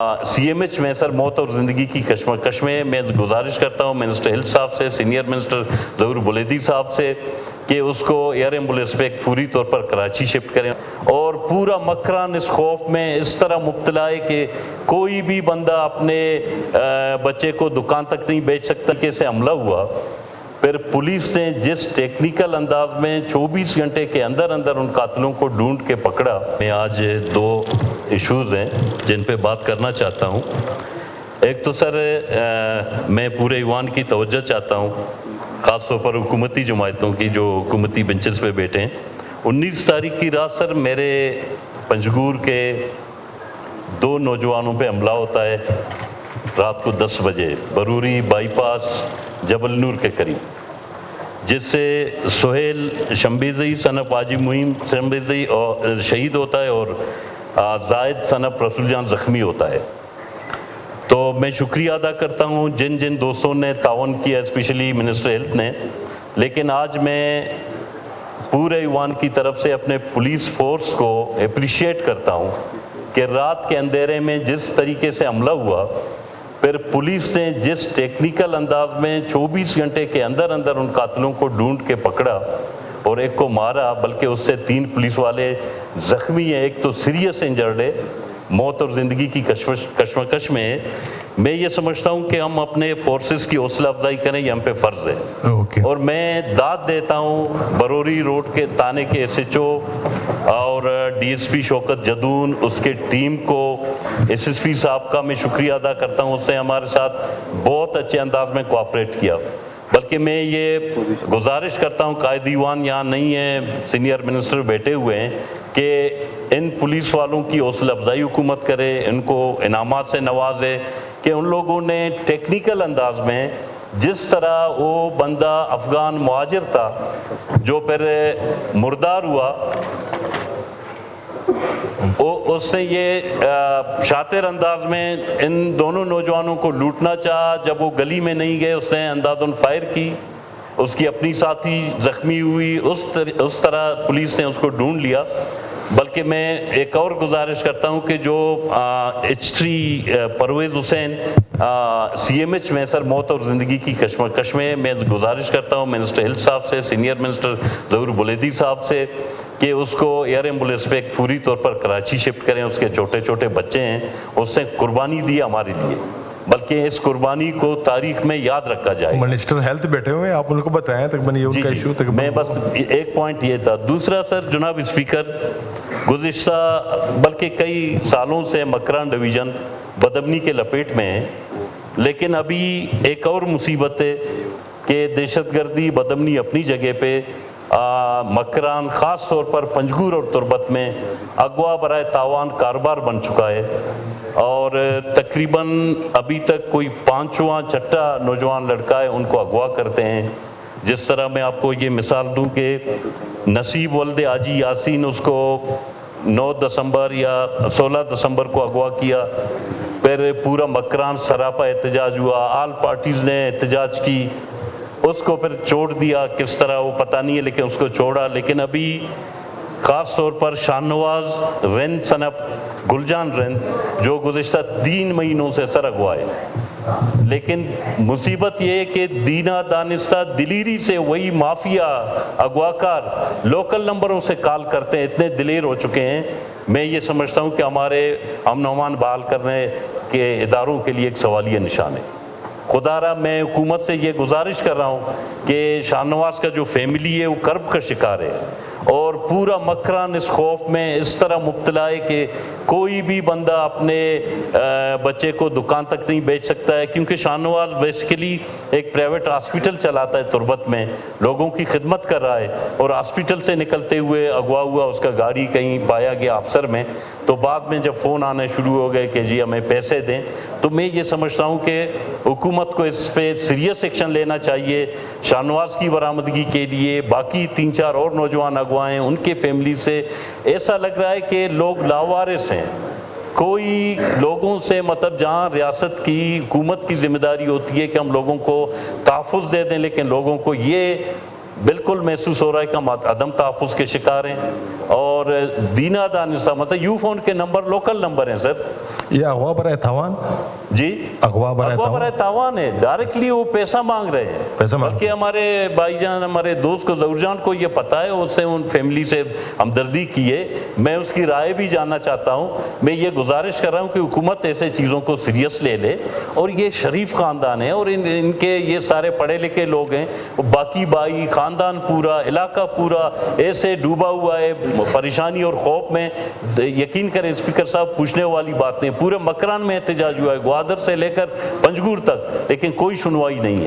C M H میں سر موت اور زندگی کی کشمکش میں گزارش کرتا ہوں منسٹر ہیلتھ صاحب سے، سینئر منسٹر ظہور بلیدی صاحب سے کہ اس کو ایئر ایمبولینس پہ پوری طور پر کراچی شفٹ کریں، اور پورا مکران اس خوف میں اس طرح مبتلا ہے کہ کوئی بھی بندہ اپنے بچے کو دکان تک نہیں بیچ سکتا کہ سے حملہ ہوا۔ پھر پولیس نے جس ٹیکنیکل انداز میں 24 گھنٹے کے اندر ان قاتلوں کو ڈھونڈ کے پکڑا۔ میں آج دو ایشوز ہیں جن پہ بات کرنا چاہتا ہوں۔ ایک تو سر میں پورے ایوان کی توجہ چاہتا ہوں، خاص طور پر حکومتی جماعتوں کی جو حکومتی بنچز پہ بیٹھے ہیں۔ 19 تاریخ کی رات سر میرے پنجگور کے دو نوجوانوں پہ حملہ ہوتا ہے رات کو 10 بجے بروری بائی پاس جبل نور کے قریب، جس سے سہیل شمبیزی صنف حاجی معین شمبیزی اور شہید ہوتا ہے اور زائد صنف رسول جان زخمی ہوتا ہے۔ تو میں شکریہ ادا کرتا ہوں جن دوستوں نے تعاون کیا، اسپیشلی منسٹر ہیلتھ نے، لیکن آج میں پورے ایوان کی طرف سے اپنے پولیس فورس کو اپریشیٹ کرتا ہوں کہ رات کے اندھیرے میں جس طریقے سے حملہ ہوا، پھر پولیس نے جس ٹیکنیکل انداز میں 24 گھنٹے کے اندر ان قاتلوں کو ڈھونڈ کے پکڑا اور ایک کو مارا، بلکہ اس سے 3 پولیس والے زخمی ہیں، ایک تو سیریس انجرڈ ہے۔ موت اور زندگی کی کشمکش میں میں یہ سمجھتا ہوں کہ ہم اپنے فورسز کی حوصلہ افزائی کریں، یہ ہم پہ فرض ہے۔ اور میں داد دیتا ہوں بروری روڈ کے تھانے کے ایس ایچ او اور ڈی ایس پی شوکت جدون، اس کے ٹیم کو، ایس ایس پی صاحب کا میں شکریہ ادا کرتا ہوں، اس نے ہمارے ساتھ بہت اچھے انداز میں کوآپریٹ کیا۔ بلکہ میں یہ گزارش کرتا ہوں، قائد ایوان یہاں نہیں ہے، سینئر منسٹر بیٹھے ہوئے ہیں، کہ ان پولیس والوں کی حوصلہ افزائی حکومت کرے، ان کو انعامات سے نوازے کہ ان لوگوں نے ٹیکنیکل انداز میں جس طرح وہ بندہ افغان مہاجر تھا جو پھر مردار ہوا، اس نے یہ شاطر انداز میں ان دونوں نوجوانوں کو لوٹنا چاہا۔ جب وہ گلی میں نہیں گئے، اس نے اندھادھند فائر کی، اس کی اپنی ساتھی زخمی ہوئی، اس طرح پولیس نے اس کو ڈھونڈ لیا۔ بلکہ میں ایک اور گزارش کرتا ہوں کہ جو ایچ3 پرویز حسین سی ایم ایچ میں سر موت اور زندگی کی کشمکش میں گزارش کرتا ہوں منسٹر ہیلتھ صاحب سے، سینئر منسٹر ظہور بلیدی صاحب سے کہ اس کو ایئر ایمبولینس پہ پوری طور پر کراچی شفٹ کریں۔ اس کے چھوٹے بچے ہیں، اس نے قربانی دی ہمارے لیے، بلکہ اس قربانی کو تاریخ میں یاد رکھا جائے۔ منسٹر ہیلتھ بیٹھے ہوئے ہیں، آپ ان کو بتائیں تقریباً یہ ان کا ایشو تقریباً۔ میں بس ایک پوائنٹ یہ تھا۔ دوسرا سر جناب اسپیکر، گزشتہ بلکہ کئی سالوں سے مکران ڈویژن بدامنی کے لپیٹ میں ہے، لیکن ابھی ایک اور مصیبت ہے کہ دہشت گردی بدامنی اپنی جگہ پہ، مکران خاص طور پر پنجگور اور تربت میں اغوا برائے تاوان کاروبار بن چکا ہے، اور تقریباً ابھی تک کوئی 5واں 6 نوجوان لڑکا ہے ان کو اغوا کرتے ہیں۔ جس طرح میں آپ کو یہ مثال دوں کہ نصیب ولد حاجی یاسین، اس کو 9 دسمبر یا 16 دسمبر کو اغوا کیا، پھر پورا مکران سراپا احتجاج ہوا، آل پارٹیز نے احتجاج کی، اس کو پھر چھوڑ دیا، کس طرح وہ پتہ نہیں ہے، لیکن اس کو چھوڑا۔ لیکن ابھی خاص طور پر شاہ نواز رند صنف گلجان رند جو گزشتہ 3 مہینوں سے سر اغوا ہے، لیکن مصیبت یہ ہے کہ دینا دانستہ دلیری سے وہی مافیا اغواکار لوکل نمبروں سے کال کرتے ہیں، اتنے دلیر ہو چکے ہیں۔ میں یہ سمجھتا ہوں کہ ہمارے امن و امان بحال کرنے کے اداروں کے لیے ایک سوالیہ نشان ہے۔ خدا را میں حکومت سے یہ گزارش کر رہا ہوں کہ شاہ نواز کا جو فیملی ہے وہ کرب کا شکار ہے، اور پورا مکران اس خوف میں اس طرح مبتلا ہے کہ کوئی بھی بندہ اپنے بچے کو دکان تک نہیں بیچ سکتا ہے، کیونکہ شاہ نواز بیسیکلی ایک پرائیویٹ ہاسپٹل چلاتا ہے تربت میں، لوگوں کی خدمت کر رہا ہے، اور ہاسپٹل سے نکلتے ہوئے اغوا ہوا، اس کا گاڑی کہیں پایا گیا افسر میں، تو بعد میں جب فون آنے شروع ہو گئے کہ جی ہمیں پیسے دیں، تو میں یہ سمجھتا ہوں کہ حکومت کو اس پہ سیریس ایکشن لینا چاہیے۔ شاہ نواز کی برآمدگی کے لیے باقی 3-4 اور نوجوان اغوا ہیں، ان کے فیملی سے ایسا لگ رہا ہے کہ لوگ لاوارث ہیں، کوئی لوگوں سے مطلب جہاں ریاست کی حکومت کی ذمہ داری ہوتی ہے کہ ہم لوگوں کو تحفظ دے دیں، لیکن لوگوں کو یہ بالکل محسوس ہو رہا ہے کہ ہم عدم تحفظ کے شکار ہیں۔ اور دینا دانستہ مطلب یو فون کے نمبر لوکل نمبر ہیں سر، یہ اغوا برائے تاوان جی اغوا برائے اغوا برائے تاوان ہے، ڈائریکٹلی وہ پیسہ مانگ رہے ہیں، پیسہ مانگ بلکہ ہمارے بھائی جان ہمارے دوست کو ظہور جان کو یہ پتہ ہے، اس سے ان فیملی سے ہمدردی کی ہے، میں اس کی رائے بھی جاننا چاہتا ہوں۔ میں یہ گزارش کر رہا ہوں کہ حکومت ایسے چیزوں کو سیریس لے لے، اور یہ شریف خاندان ہے اور ان کے یہ سارے پڑھے لکھے لوگ ہیں، باقی بھائی خاندان پورا علاقہ پورا ایسے ڈوبا ہوا ہے پریشانی اور خوف میں، یقین کریں اسپیکر صاحب پوچھنے والی بات نہیں، پورے مکران میں احتجاج ہوا ہے، گوادر سے لے کر پنجگور تک، لیکن کوئی سنوائی نہیں ہے۔